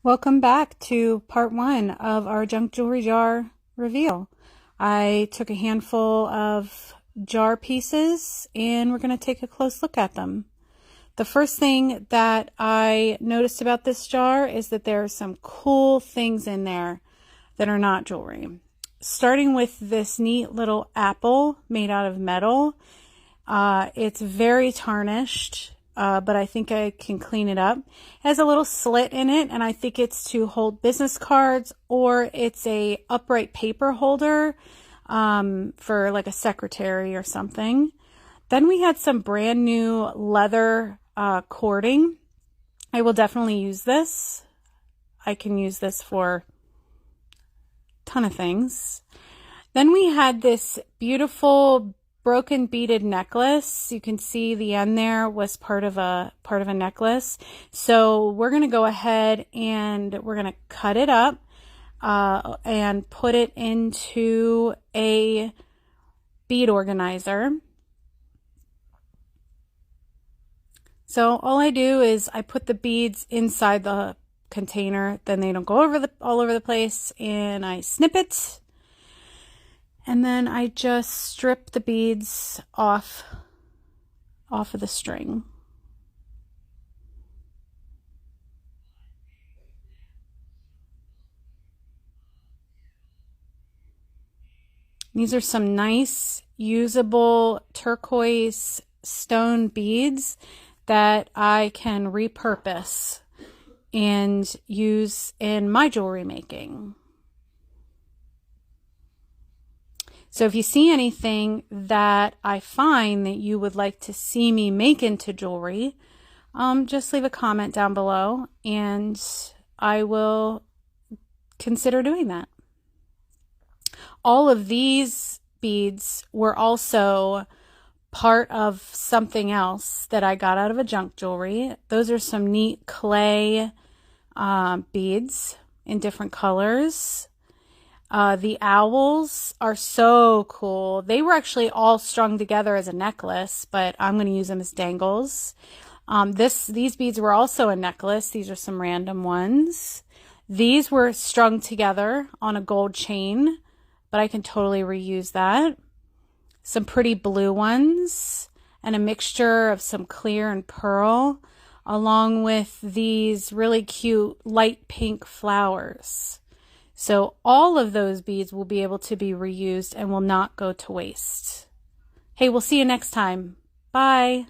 Welcome back to part one of our junk jewelry jar reveal. I took a handful of jar pieces and we're going to take a close look at them. The first thing that I noticed about this jar is that there are some cool things in there that are not jewelry. Starting with this neat little apple made out of metal. It's very tarnished. But I think I can clean it up. It has a little slit in it, and I think it's to hold business cards, or it's a upright paper holder for like a secretary or something. Then we had some brand new leather cording. I will definitely use this. I can use this for a ton of things. Then we had this beautiful broken beaded necklace. You can see the end there was part of a necklace. So we're going to go ahead and we're going to cut it up and put it into a bead organizer. So all I do is I put the beads inside the container, then they don't go all over the place, and I snip it. And then I just strip the beads off of the string. These are some nice, usable turquoise stone beads that I can repurpose and use in my jewelry making. So if you see anything that I find that you would like to see me make into jewelry, just leave a comment down below and I will consider doing that. All of these beads were also part of something else that I got out of a junk jewelry. Those are some neat clay beads in different colors. The owls are so cool. They were actually all strung together as a necklace, but I'm going to use them as dangles. These beads were also a necklace. These are some random ones. These were strung together on a gold chain, but I can totally reuse that. Some pretty blue ones and a mixture of some clear and pearl, along with these really cute light pink flowers. So all of those beads will be able to be reused and will not go to waste. Hey, we'll see you next time. Bye.